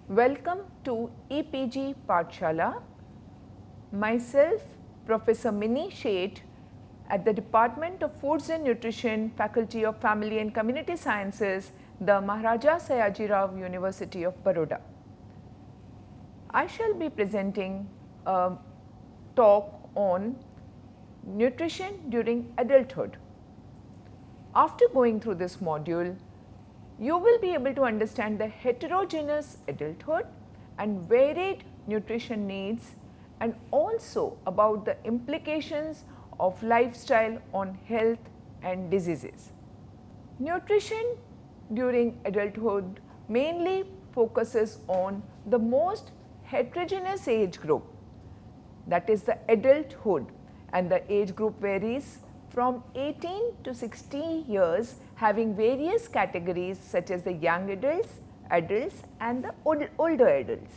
Welcome to EPG Pathshala. Myself, Professor Mini Sheth at the Department of Foods and Nutrition, Faculty of Family and Community Sciences, the Maharaja Sayajirao University of Baroda. I shall be presenting a talk on nutrition during adulthood. After going through this module, you will be able to understand the heterogeneous adulthood and varied nutrition needs, and also about the implications of lifestyle on health and diseases. Nutrition during adulthood mainly focuses on the most heterogeneous age group, that is the adulthood, and the age group varies from 18 to 60 years, having various categories such as the young adults, adults and the older adults.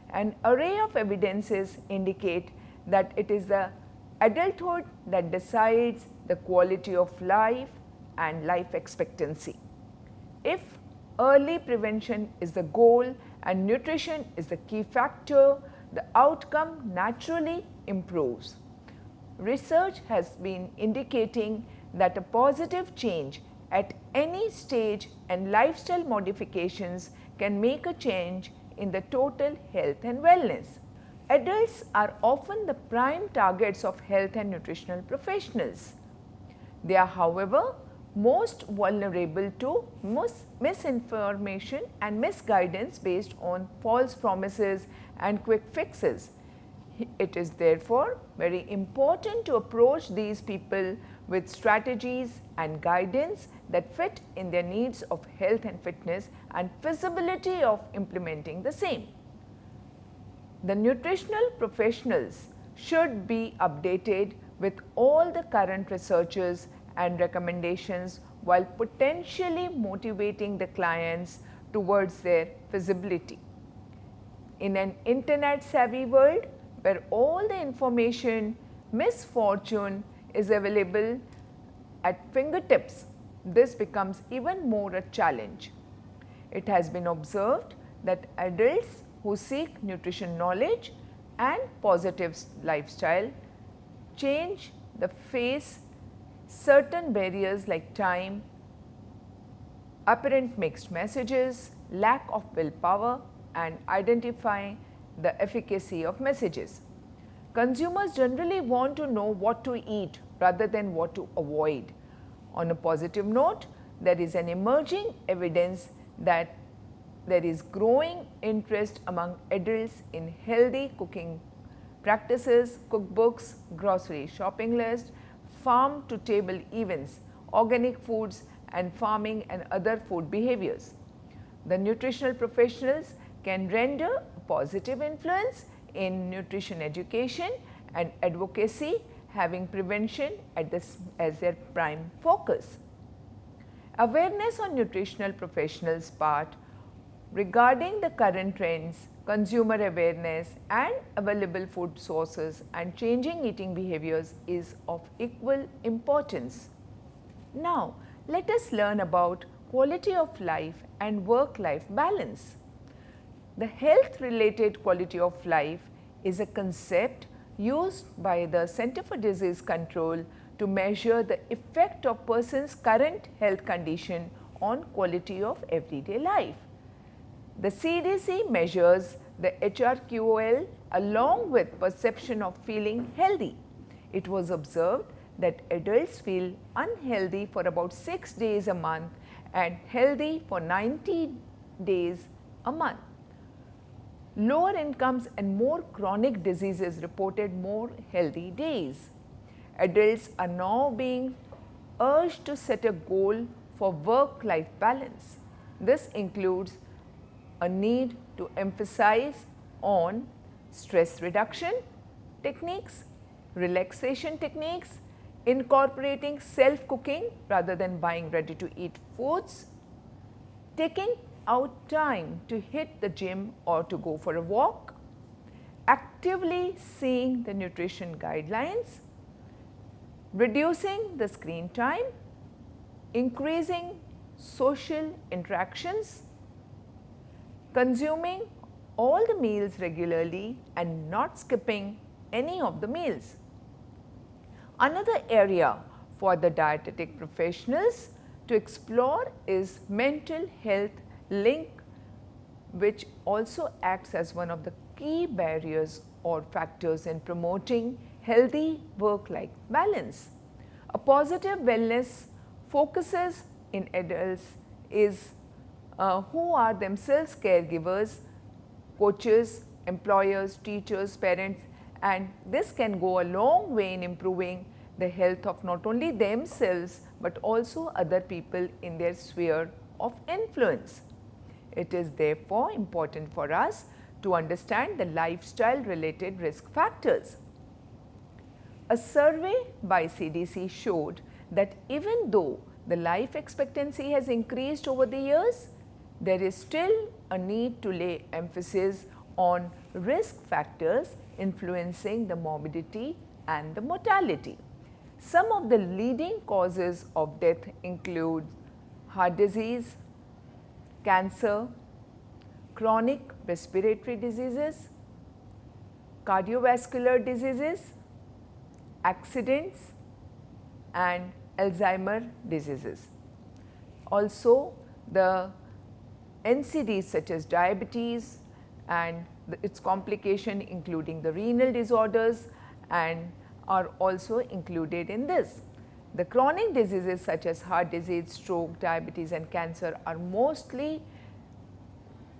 An array of evidences indicate that it is the adulthood that decides the quality of life and life expectancy. If early prevention is the goal and nutrition is the key factor, the outcome naturally improves. Research has been indicating that a positive change at any stage and lifestyle modifications can make a change in the total health and wellness. Adults are often the prime targets of health and nutritional professionals. They are, however, most vulnerable to misinformation and misguidance based on false promises and quick fixes. It is therefore very important to approach these people with strategies and guidance that fit in their needs of health and fitness and feasibility of implementing the same. The nutritional professionals should be updated with all the current researches and recommendations while potentially motivating the clients towards their feasibility. In an internet savvy world, where all the information, misfortune is available at fingertips, this becomes even more a challenge. It has been observed that adults who seek nutrition knowledge and positive lifestyle change the face certain barriers like time, apparent mixed messages, lack of willpower, and identifying the efficacy of messages. Consumers generally want to know what to eat rather than what to avoid. On a positive note, there is an emerging evidence that there is growing interest among adults in healthy cooking practices, cookbooks, grocery shopping lists, farm to table events, organic foods and farming and other food behaviors. The nutritional professionals can render a positive influence in nutrition education and advocacy, having prevention as their prime focus. Awareness on nutritional professionals' part regarding the current trends, consumer awareness and available food sources and changing eating behaviors is of equal importance. Now, let us learn about quality of life and work-life balance. The health-related quality of life is a concept used by the Center for Disease Control to measure the effect of person's current health condition on quality of everyday life. The CDC measures the HRQOL along with perception of feeling healthy. It was observed that adults feel unhealthy for about 6 days a month and healthy for 90 days a month. Lower incomes and more chronic diseases reported more healthy days. Adults are now being urged to set a goal for work-life balance. This includes a need to emphasize on stress reduction techniques, relaxation techniques, incorporating self-cooking rather than buying ready-to-eat foods, taking out time to hit the gym or to go for a walk, actively seeing the nutrition guidelines, reducing the screen time, increasing social interactions, consuming all the meals regularly and not skipping any of the meals. Another area for the dietetic professionals to explore is mental health link, which also acts as one of the key barriers or factors in promoting healthy work-life balance. A positive wellness focuses in adults is who are themselves caregivers, coaches, employers, teachers, parents, and this can go a long way in improving the health of not only themselves but also other people in their sphere of influence. It is therefore important for us to understand the lifestyle related risk factors. A survey by CDC showed that even though the life expectancy has increased over the years, there is still a need to lay emphasis on risk factors influencing the morbidity and the mortality. Some of the leading causes of death include heart disease, cancer, chronic respiratory diseases, cardiovascular diseases, accidents, and Alzheimer diseases. Also, the NCDs such as diabetes and its complication including the renal disorders and are also included in this. The chronic diseases such as heart disease, stroke, diabetes and cancer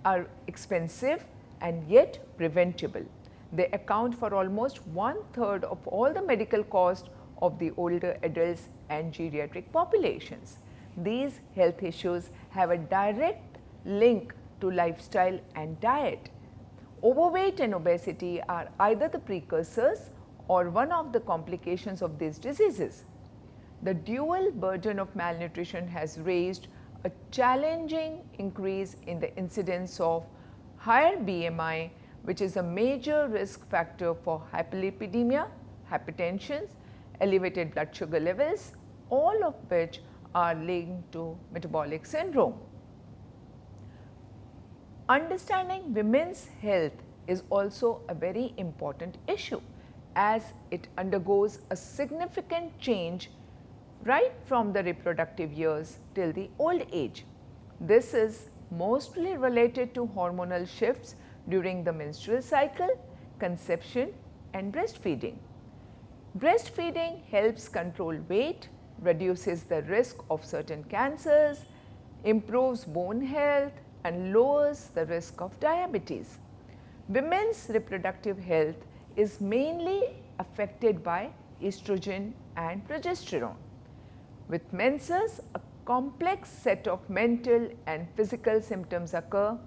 are expensive and yet preventable. They account for almost 1/3 of all the medical cost of the older adults and geriatric populations. These health issues have a direct link to lifestyle and diet. Overweight and obesity are either the precursors or one of the complications of these diseases. The dual burden of malnutrition has raised a challenging increase in the incidence of higher BMI, which is a major risk factor for hyperlipidemia, hypertension, elevated blood sugar levels, all of which are linked to metabolic syndrome. Understanding women's health is also a very important issue as it undergoes a significant change right from the reproductive years till the old age. This is mostly related to hormonal shifts during the menstrual cycle, conception and breastfeeding. Breastfeeding helps control weight, reduces the risk of certain cancers, improves bone health and lowers the risk of diabetes. Women's reproductive health is mainly affected by estrogen and progesterone. With menses, a complex set of mental and physical symptoms occur,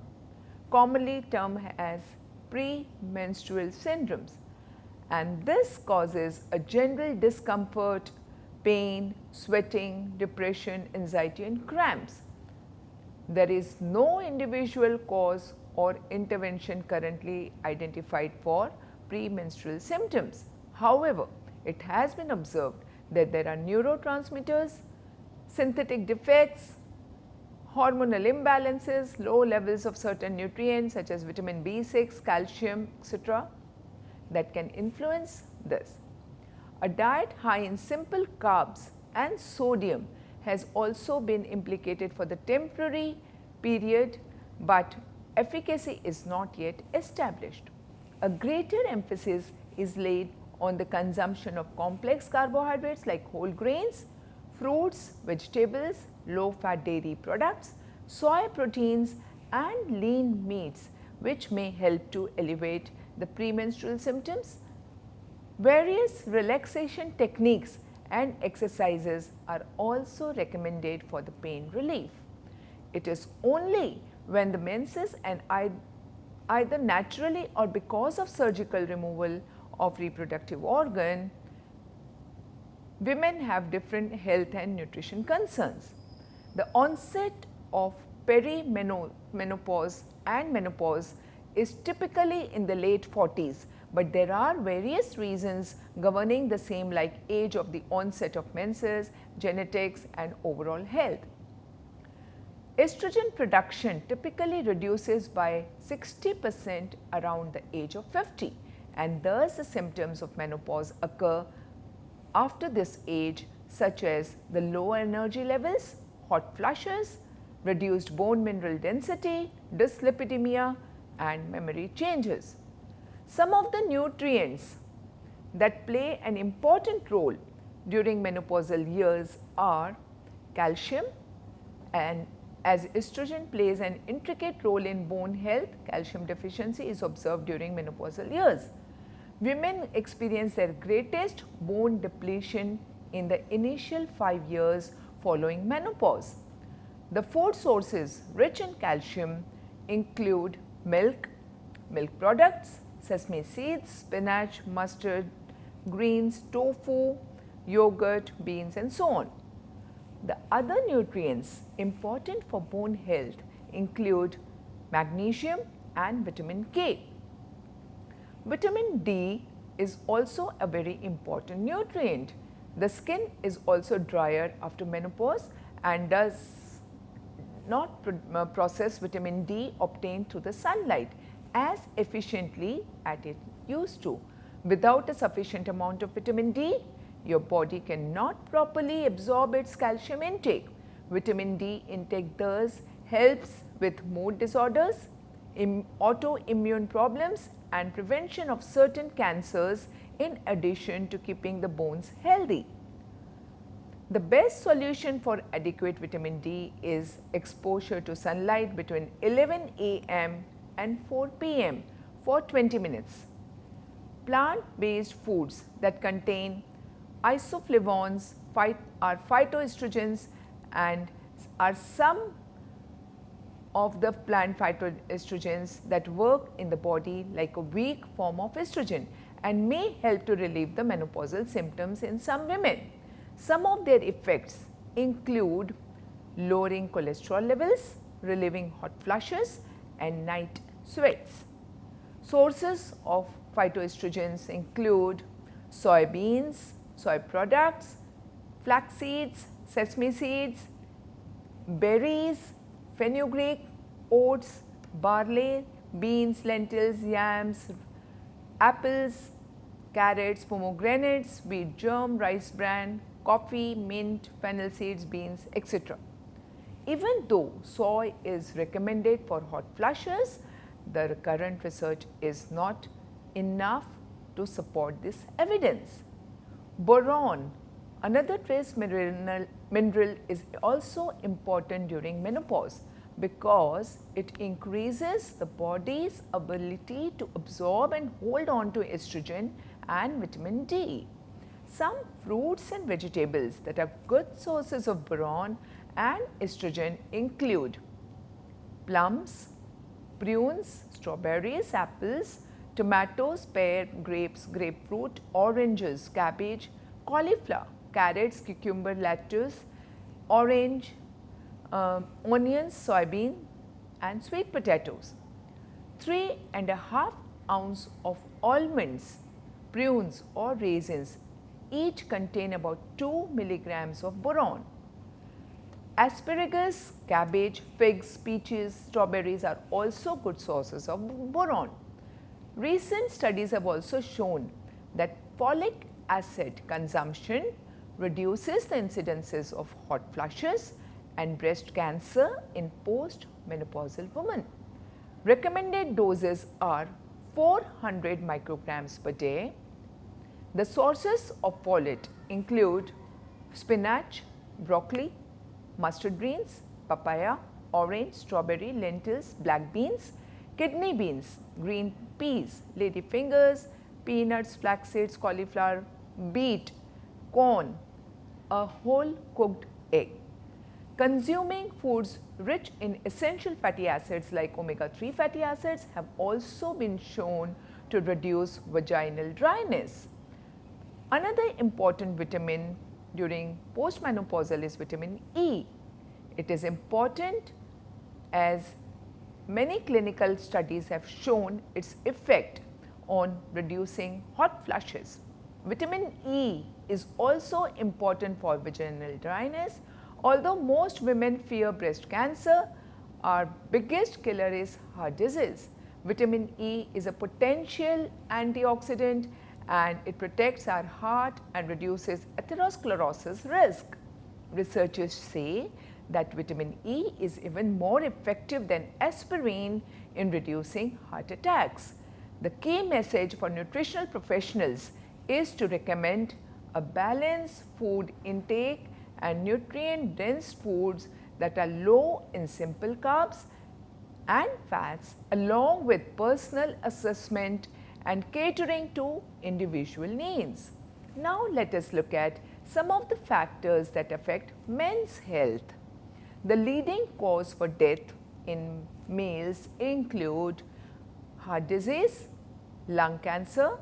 commonly termed as premenstrual syndromes, and this causes a general discomfort, pain, sweating, depression, anxiety and cramps. There is no individual cause or intervention currently identified for premenstrual symptoms. However, it has been observed that there are neurotransmitters, synthetic defects, hormonal imbalances, low levels of certain nutrients such as vitamin B6, calcium, etc. that can influence this. A diet high in simple carbs and sodium has also been implicated for the temporary period, but efficacy is not yet established. A greater emphasis is laid on the consumption of complex carbohydrates like whole grains, fruits, vegetables, low-fat dairy products, soy proteins and lean meats, which may help to alleviate the premenstrual symptoms. Various relaxation techniques and exercises are also recommended for the pain relief. It is only when the menses and either naturally or because of surgical removal of reproductive organ, women have different health and nutrition concerns. The onset of perimenopause and menopause is typically in the late 40s, but there are various reasons governing the same like age of the onset of menses, genetics and overall health. Estrogen production typically reduces by 60% around the age of 50, and thus the symptoms of menopause occur after this age, such as the low energy levels, hot flushes, reduced bone mineral density, dyslipidemia, and memory changes. Some of the nutrients that play an important role during menopausal years are calcium, and as estrogen plays an intricate role in bone health, calcium deficiency is observed during menopausal years. Women experience their greatest bone depletion in the initial 5 years following menopause. The food sources rich in calcium include milk, milk products, sesame seeds, spinach, mustard, greens, tofu, yogurt, beans, and so on. The other nutrients important for bone health include magnesium and vitamin K. Vitamin D is also a very important nutrient. The skin is also drier after menopause and does not process vitamin D obtained through the sunlight as efficiently as it used to. Without a sufficient amount of vitamin D, your body cannot properly absorb its calcium intake. Vitamin D intake thus helps with mood disorders, autoimmune problems, and prevention of certain cancers, in addition to keeping the bones healthy. The best solution for adequate vitamin D is exposure to sunlight between 11 a.m. and 4 p.m. for 20 minutes. Plant-based foods that contain isoflavones are phytoestrogens and are some of the plant phytoestrogens that work in the body like a weak form of estrogen and may help to relieve the menopausal symptoms in some women. Some of their effects include lowering cholesterol levels, relieving hot flushes, and night sweats. Sources of phytoestrogens include soybeans, soy products, flax seeds, sesame seeds, berries, fenugreek, oats, barley, beans, lentils, yams, apples, carrots, pomegranates, wheat germ, rice bran, coffee, mint, fennel seeds, beans, etc. Even though soy is recommended for hot flushes, the current research is not enough to support this evidence. Boron, another trace mineral, is also important during menopause because it increases the body's ability to absorb and hold on to estrogen and vitamin D. Some fruits and vegetables that are good sources of boron and estrogen include plums, prunes, strawberries, apples, tomatoes, pear, grapes, grapefruit, oranges, cabbage, cauliflower, carrots, cucumber, lettuce, orange, onions, soybean, and sweet potatoes. 3.5 ounce of almonds, prunes, or raisins each contain about 2 milligrams of boron. Asparagus, cabbage, figs, peaches, strawberries are also good sources of boron. Recent studies have also shown that folic acid consumption reduces the incidences of hot flushes and breast cancer in post-menopausal women. Recommended doses are 400 micrograms per day. The sources of folate include spinach, broccoli, mustard greens, papaya, orange, strawberry, lentils, black beans, kidney beans, green peas, lady fingers, peanuts, flax seeds, cauliflower, beet, corn, a whole cooked egg. Consuming foods rich in essential fatty acids like omega-3 fatty acids have also been shown to reduce vaginal dryness. Another important vitamin during postmenopausal is vitamin E. It is important as many clinical studies have shown its effect on reducing hot flushes. Vitamin E is also important for vaginal dryness, Although most women fear breast cancer, our biggest killer is heart disease. Vitamin E is a potential antioxidant and it protects our heart and reduces atherosclerosis risk. Researchers say that vitamin E is even more effective than aspirin in reducing heart attacks. The key message for nutritional professionals is to recommend a balanced food intake and nutrient-dense foods that are low in simple carbs and fats, along with personal assessment and catering to individual needs. Now let us look at some of the factors that affect men's health. The leading cause for death in males include heart disease, lung cancer,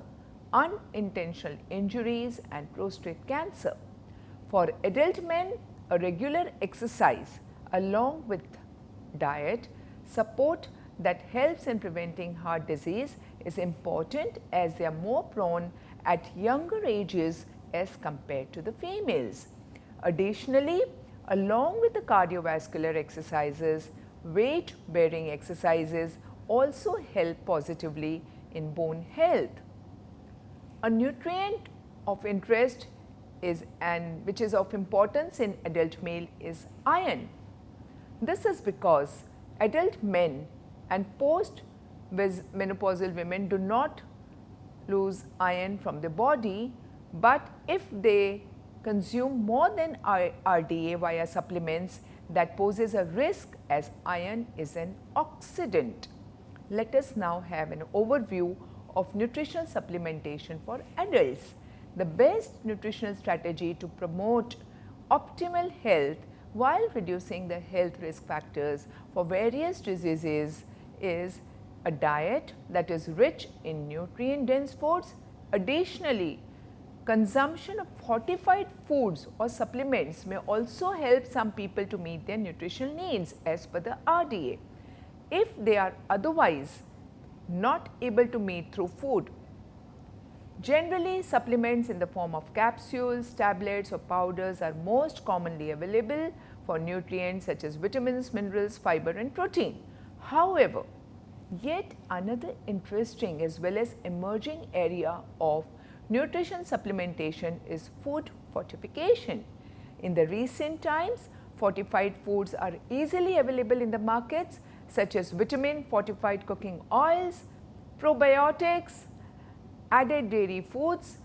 unintentional injuries and prostate cancer. For adult men, a regular exercise along with diet support that helps in preventing heart disease is important as they are more prone at younger ages as compared to the females. Additionally, along with the cardiovascular exercises, weight bearing exercises also help positively in bone health. A nutrient of interest which is of importance in adult male is iron. This is because adult men and post-menopausal women do not lose iron from the body, but if they consume more than RDA via supplements, that poses a risk as iron is an oxidant. Let us now have an overview of nutritional supplementation for adults. The best nutritional strategy to promote optimal health while reducing the health risk factors for various diseases is a diet that is rich in nutrient-dense foods. Additionally, consumption of fortified foods or supplements may also help some people to meet their nutritional needs as per the RDA, if they are otherwise not able to meet through food. Generally, supplements in the form of capsules, tablets or powders are most commonly available for nutrients such as vitamins, minerals, fiber and protein. However, yet another interesting as well as emerging area of nutrition supplementation is food fortification. In the recent times, fortified foods are easily available in the markets such as vitamin fortified cooking oils, probiotics, added dairy foods,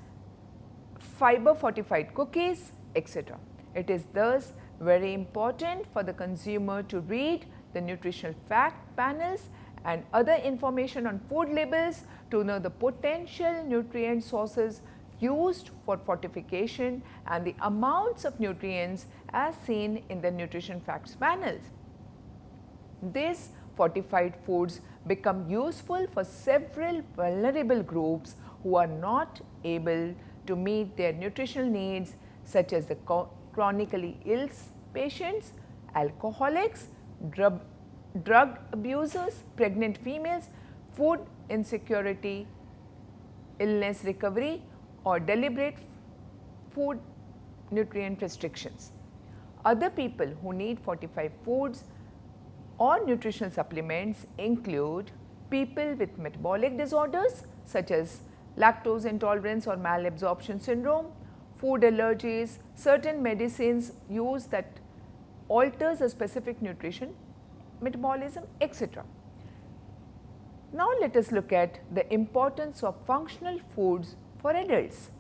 fiber fortified cookies, etc. It is thus very important for the consumer to read the nutritional fact panels and other information on food labels to know the potential nutrient sources used for fortification and the amounts of nutrients as seen in the nutrition facts panels. These fortified foods become useful for several vulnerable groups who are not able to meet their nutritional needs, such as the chronically ill patients, alcoholics, drug abusers, pregnant females, food insecurity, illness recovery or deliberate food nutrient restrictions. Other people who need fortified foods or nutritional supplements include people with metabolic disorders such as lactose intolerance or malabsorption syndrome, food allergies, certain medicines used that alters a specific nutrition metabolism, etc. Now let us look at the importance of functional foods for adults.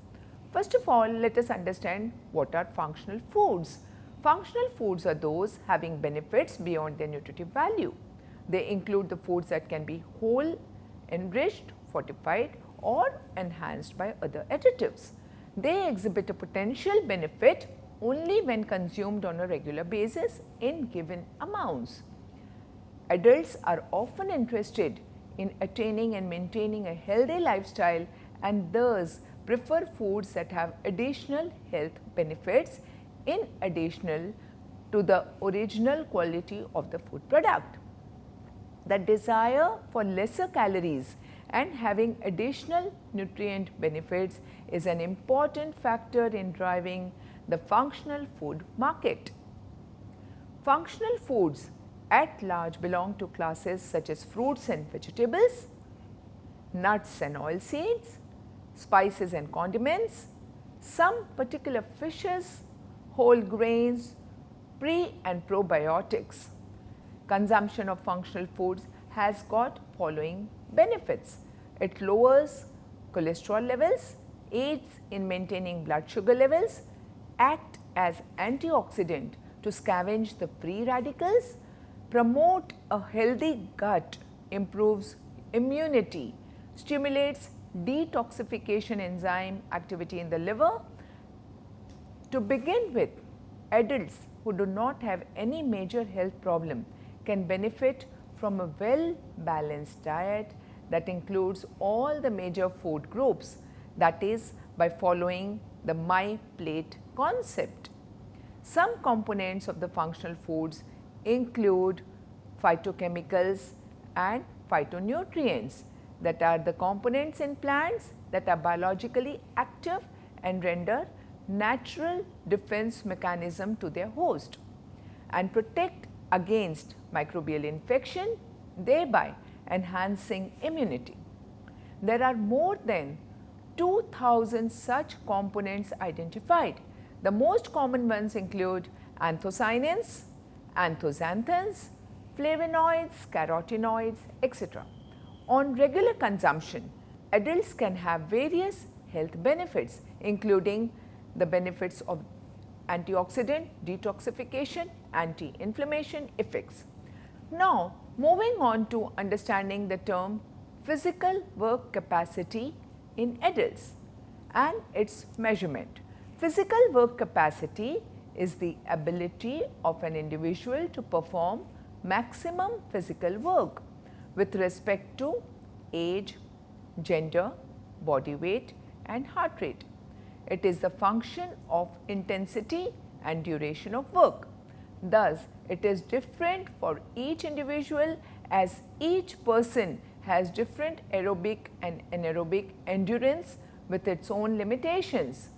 First of all, let us understand what are functional foods. Functional foods are those having benefits beyond their nutritive value. They include the foods that can be whole, enriched, fortified or enhanced by other additives. They exhibit a potential benefit only when consumed on a regular basis in given amounts. Adults are often interested in attaining and maintaining a healthy lifestyle and thus prefer foods that have additional health benefits in addition to the original quality of the food product. The desire for lesser calories and having additional nutrient benefits is an important factor in driving the functional food market. Functional foods at large belong to classes such as fruits and vegetables, nuts and oilseeds, spices and condiments, some particular fishes, whole grains, pre and probiotics. Consumption of functional foods has got following benefits. It lowers cholesterol levels, aids in maintaining blood sugar levels, act as antioxidant to scavenge the free radicals, promote a healthy gut, improves immunity, stimulates detoxification enzyme activity in the liver. To begin with, adults who do not have any major health problem can benefit from a well-balanced diet that includes all the major food groups, that is, by following the My Plate concept. Some components of the functional foods include phytochemicals and phytonutrients, that are the components in plants that are biologically active and render natural defense mechanism to their host and protect against microbial infection, thereby enhancing immunity. There are more than 2000 such components identified. The most common ones include anthocyanins, anthocyanins, flavonoids, carotenoids, etc. On regular consumption, adults can have various health benefits, including the benefits of antioxidant, detoxification, anti-inflammation effects. Now, moving on to understanding the term physical work capacity in adults and its measurement. Physical work capacity is the ability of an individual to perform maximum physical work with respect to age, gender, body weight and heart rate. It is the function of intensity and duration of work. Thus, it is different for each individual as each person has different aerobic and anaerobic endurance with its own limitations.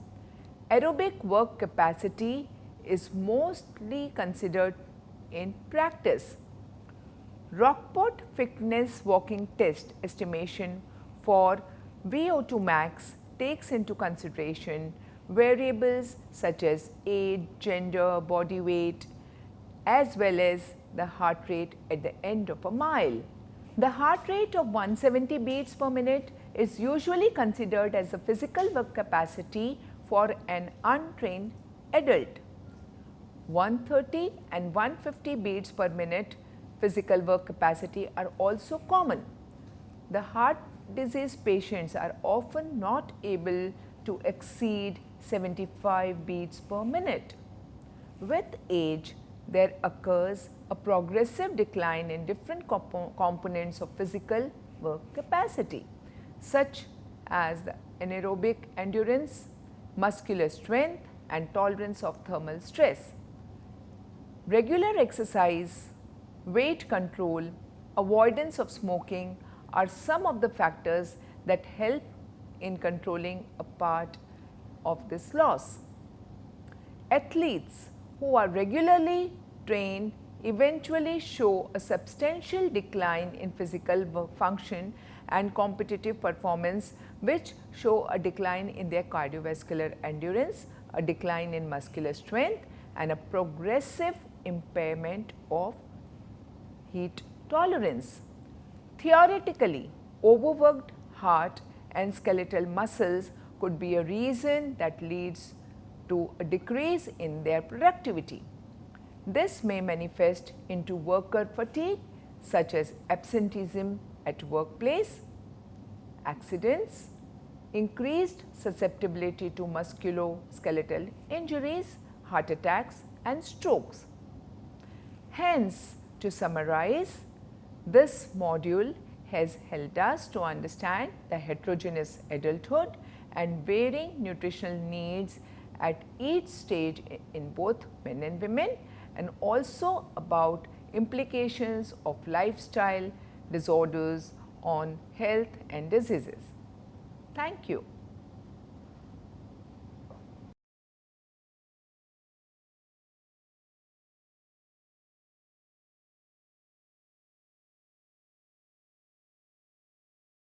Aerobic work capacity is mostly considered in practice. Rockport fitness walking test estimation for VO2 max takes into consideration variables such as age, gender, body weight, as well as the heart rate at the end of a mile. The heart rate of 170 beats per minute is usually considered as the physical work capacity for an untrained adult. 130 and 150 beats per minute physical work capacity are also common. The heart disease patients are often not able to exceed 75 beats per minute. With age, there occurs a progressive decline in different components of physical work capacity, such as the anaerobic endurance, muscular strength and tolerance of thermal stress. Regular exercise, weight control, avoidance of smoking are some of the factors that help in controlling a part of this loss. Athletes who are regularly trained eventually show a substantial decline in physical function and competitive performance, which show a decline in their cardiovascular endurance, a decline in muscular strength and a progressive impairment of heat tolerance. Theoretically, overworked heart and skeletal muscles could be a reason that leads to a decrease in their productivity. This may manifest into worker fatigue such as absenteeism at workplace, accidents, increased susceptibility to musculoskeletal injuries, heart attacks and strokes. Hence, to summarize, this module has helped us to understand the heterogeneous adulthood and varying nutritional needs at each stage in both men and women, and also about implications of lifestyle disorders on health and diseases. Thank you.